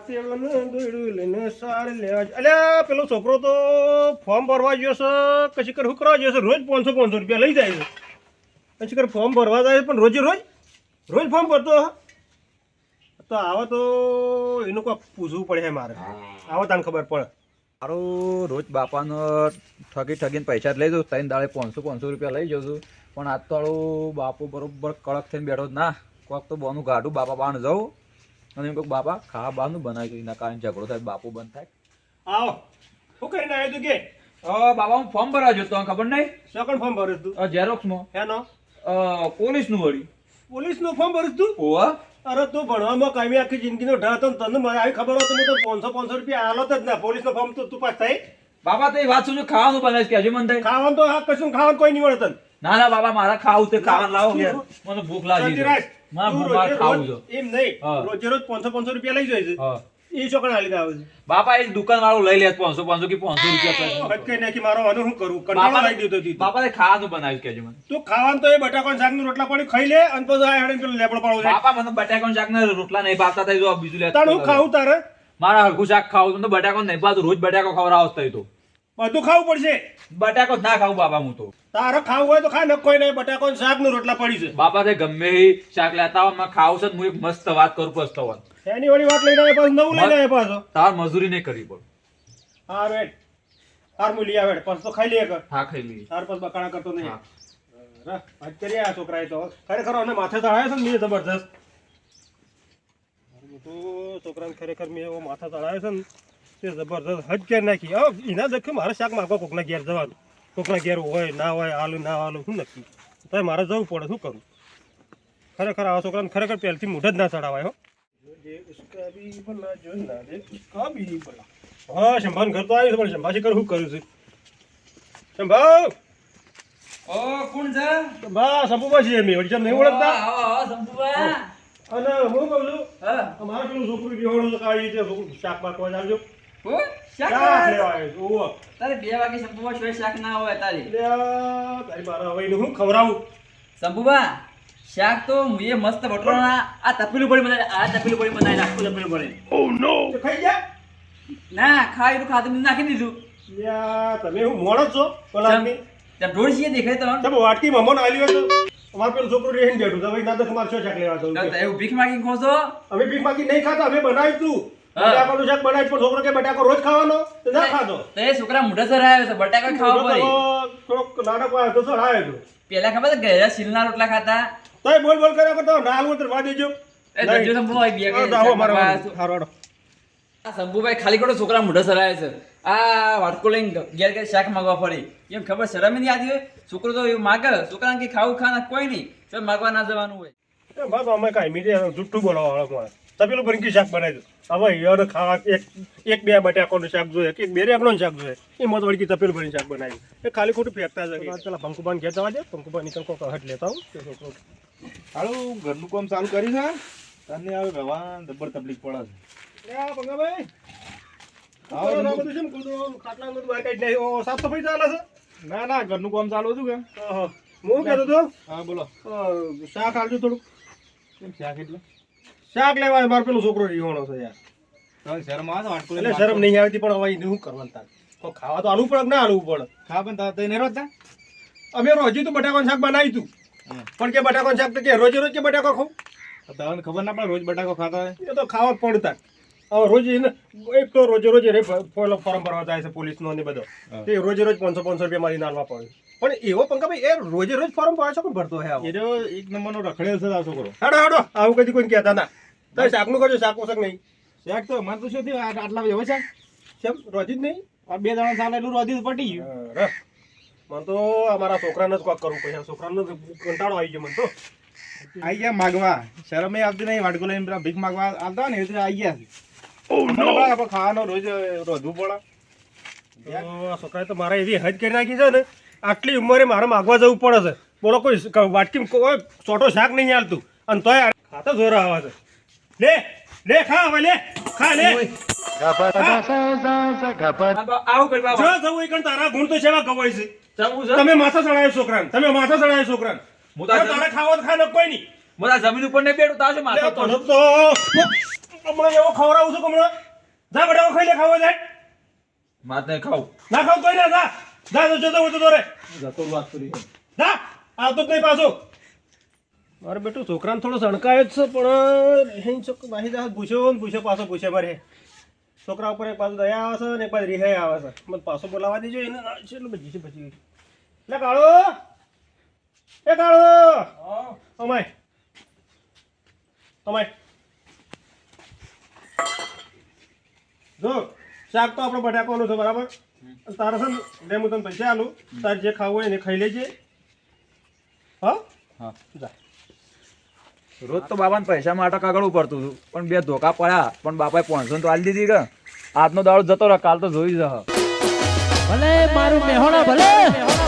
લઈને સારી લેવા અલ્યા પેલો છોકરો તો ફોર્મ ભરવા ગયો છે કશી કર શું કરવા ગયો છે રોજ 500 રૂપિયા લઈ જાય છે કશી કર ફોર્મ ભરવા જાય પણ રોજ ફોર્મ ભરતો તો આવો તો એનું કોઈ પૂછવું પડે મારે આવો તને ખબર પડે મારું રોજ બાપાનો ઠગીને પૈસા જ લઈ જાઉં 3 દાડે 500 રૂપિયા લઈ જાઉં છું પણ આજ તો બાપુ બરોબર કડક થઈને બેઠો ના કોઈક તો બોનું ગાઢું બાપા બાણ જાઉં અને એમ કહું બાપા ખાવા બહારનું બનાવી એના કારણે ઝઘડો થાય બાપુ બંધ થાય આવો શું કરીને આવ્યો તું કે બાપા હું ફોર્મ ભરવા જતો ખબર નહીં સેકન્ડ ફોર્મ ભર્યું તું ઝેરોક્સમાં હેનો પોલીસનું વળી પોલીસનું ફોર્મ ભર્યું તું ઓવા અરે તું ભણવામાં કાયમી આખી જિંદગીનો ઢ હતો તને મને આવી ખબર હોત હું તો 500 રૂપિયા આલો જ ના પોલીસનો ફોર્મ તું પાસ થાય બાપા તો એ વાત શું ખાવાનું બનાવીશ કે હજુ મને થાય ખાવાનું તો આ કશું ખાવાનું કોઈ નહીં મળે તને ના બાબા મારા ખાવું તે ખાવાનું લાવો યાર મને ભૂખ લાગી છે મારે ખાવું છે એમ નહીં રોજે રોજ 500 રૂપિયા લઈ જાય છે એ છોકરા હાલી આવે છે બાપા એ દુકાન વાળો લઈ લે 500 કે 500 રૂપિયા હટકે નાખી મારો આનું શું કરું કંટાળો લાગી દીધો તી બાપા ખાવાનું બનાવ્યું કે મને તું ખાવાનું તો એ બટાકાનું શાકનું રોટલા પાણી ખાઈ લે અને પછી આ હેડે પેલો લેબડો પાડો બાપા મને બટાકાનું શાક ને રોટલા નહીં ભાવતા થાય જો બીજું લે તાર હું ખાવું તારે મારા હરખું શાક ખાવું તો બટાકો નહીં ભાવતું રોજ બટાકો ખવડાવો થાય તો બધું ખાવું પડશે બટાકો ના ખાવું બાપા હું તો તારે ખાવું હોય તો ખા ન કોઈ નહીં બટાકાનું શાકનું રોટલા પડી છે બાપા તે ગમે એ શાક લેતા હોય ખાવું છે હું એક મસ્ત વાત કરું પસ્તાવન એની વાળી વાત લઈને આવે પાછું નવું લઈને આવે પાછો તાર મજૂરી નહીં કરવી પડે હાર વેટ હાર મુલી આવે પાછું તો ખાઈ લઈએ કર હા ખાઈ લઈએ તાર પાછ બકાણા કરતો નહીં વાત કરીએ આ છોકરાએ તો ખરેખર અને માથે ચડાયો છે ને મેં જબરજસ્ત તો છોકરાને ખરેખર મેં એવો માથા ચડાયો છે ને તે જબરજસ્ત હજ ઘેર નાખી એના દેખે મારે શાક માગવા કોકના ઘેર જવાનું કોકના ઘેર હોય ના હોય આલું ના આલું શું નક્કી તો મારે જવું પડે શું કરું ખરેખર આવા છોકરાને ખરેખર પહેલથી મૂઢ જ ના ચડાવાય હો હા શંભાન ઘર તો આવ્યું છે પણ શંભાજી કર શું કર્યું છે શંભા કોણ છે શંભા શંભુબા છીએ અમે વડી નહીં ઓળખતા શંભુબા અને હું કહું છું અમારે પેલું છોકરું બેહોડું તો કાઢી છે શાક પાકવા જાવજો શાક લેવા આવ્યો છું તારે 2 વાગે શંભુબા શોય શાક ના હોય તારી તારી મારા હવે હું ખવડાવું શંભુબા શાક તો મુએ મસ્ત બટરોના આ તપેલું પડી બનાવી આ તપેલું પડી બનાવી આખું તપેલું પડી ઓ નો ખાઈ ગયા ના ખાઈ ખાધું નાખી દીધું યા તમે હું મોણો છો પલાની તે ઢોળસીએ દેખાય તો તમે વાટકી મમોન આલ્યો તો અમાર પેલું છોકરું રેહીને બેઠું તો ભાઈ ના તો તમારે શું શાક લેવા તો એવું ભીખ માંગી ખોસો અમે ભીખ માંગી નહીં ખાતા અમે બનાવ્યું તું બટાકાનું શાક બનાવ્યું પણ છોકરો કે બટાકો રોજ ખાવાનો તો ના ખાતો તો એ છોકરા મોઢા સર આવ્યો છે બટાકા ખાવા પડી થોડોક નાનક આવ્યો તો સર આવ્યો તો પેલા ખબર છે ઘરે સિલના રોટલા ખાતા તોય બોલ કર્યા કરતો ના આવું તો વા દેજો એ દજો શંભુભાઈ બે કે આવો મારો હારો આ શંભુભાઈ ખાલી ખોટો છોકરા મોઢા સર આવ્યો છે આ વાટકો લઈને ઘેર ઘેર શાક માંગવા પડી એમ ખબર શરમ નહીં આદી હોય છોકરો તો એવું માગે છોકરાને કે ખાવું ખાના કોઈ નહીં તો માગવા ના જવાનું હોય એ બાપ અમે કાઈ મીડિયા જુઠ્ઠું બોલાવા વાળો મારે તપેલું ભરીને શાક બનાવી દો હવે યાર ખાવા એક બે બટાકાનું શાક જોઈએ કે બે રેકનું શાક જોઈએ એ મત વળકી તપેલું ભરીને શાક બનાવ્યું એ ખાલી ખોટું ફેંકતા છે પેલા પંકુબાન ઘેર જવા દે પંકુબા નીકળ કોક હટ લેતા હું છોકરો હાલો ઘરનું કામ ચાલુ કરી છે તને હવે ભગવાન જબર તકલીફ પડે છે પંકાભાઈ બધું છે ખાટલા બધું બહાર કાઢી નાખ્યું સાફ સફાઈ ચાલે છે ના ઘરનું કામ ચાલુ હતું કે હું કહેતો હતો હા બોલો શાક આવજો થોડું કેમ શાક એટલે શાક લેવા મારે પેલો છોકરો રીહોણો છે યાર તારે શરમ આવે વાટકો એટલે શરમ નહીં આવતી પણ હવે શું કરવાનું તાર તો ખાવા તો આલવું પડે કે ના આલવું પડે ખા પણ તારે નહીં રોતા અમે રોજી તો બટાકાનું શાક બનાવ્યું તું પણ કે બટાકાનું શાક તો કે રોજે રોજ કે બટાકો ખાવું તમને ખબર ના પડે રોજ બટાકો ખાતા હોય એ તો ખાવા જ પડતા હવે રોજ એક તો રોજે ફોર્મ ભરવા જાય છે પોલીસનો ને બધો તે રોજે રોજ 500 રૂપિયા મારી નાલવા પડે પણ એવો પંકાભાઈ એ રોજે રોજ ફોર્મ ભરે છે કોણ ભરતો હે આવો એ તો એક નંબરનો રખડેલ છે આ છોકરો હાડો આવું કદી કોઈ કહેતા ના તો શાકનું કરજો શાક પોશાક નહીં શાક તો મને તો શું થયું આટલા એવો શાક કેમ રોજી જ નહીં આ 2 દાણા ચાલે એટલું રોજી પટી ગયું મને તો અમારા છોકરાને જ કોક કરવું પડે છોકરાને કંટાળો આવી ગયો મને તો આવી ગયા માગવા શરમ આવતી નહીં વાટકો લઈને પેલા ભીખ માગવા આવતા ને એટલે આવી ગયા છે ખાવાનો રોજ રોધવું પડે છોકરાએ તો મારા એવી હદ કરી નાખી છે ને આટલી ઉંમરે મારે માગવા જવું પડે છે બોલો કોઈ વાટકી કોઈ ચોટો શાક નહીં હાલતું અને તોય ખાતા જોર આવે છે લે ખા હવે લે ખા લે આવું કરવા જો જવું એ કણ તારા ગુણ તો સેવા ગવાય છે તમે માથા ચડાયો છોકરાને તારે ખાવા તો ખા ન કોઈ નહીં મોટા જમીન ઉપર ને બેઠું તાજો માથો તો હમણાં એવો ખવડાવું છું કે હમણાં જા બેટા ખાઈ લે ખાવા જાય માત નહીં ખાવ ના ખાવ તોય ના જા જા જતો હોય તો રે જતો વાત કરી જા આવતો જ નહીં પાછો મારે બેટું છોકરાને થોડો સણકાયો જ છે પણ હેન ચોક બાહી જા પૂછ્યો ને પૂછ્યો પાછો પૂછે મારે છોકરા ઉપર એક પાછું દયા આવે છે ને એક પાછું રિહાઈ આવે છે મને પાછો બોલાવા દેજો એને કેટલું બધી છે પછી એટલે કાળો એ કાળો અમાય અમાય જો શાક તો આપણો બટાકાનું છે બરાબર તારે છે ને હું તને પૈસા આલું તારે જે ખાવું હોય એને ખાઈ લેજે હા હા જા રોજ તો બાપાને પૈસા માટે કાગળવું પડતું હતું પણ બે ધોકા પડ્યા પણ બાપાએ 500 તો આલી દીધી કે આજનો દાડો જતો રહે કાલ તો જોઈ જ ભલે મારું મેહોણા ભલે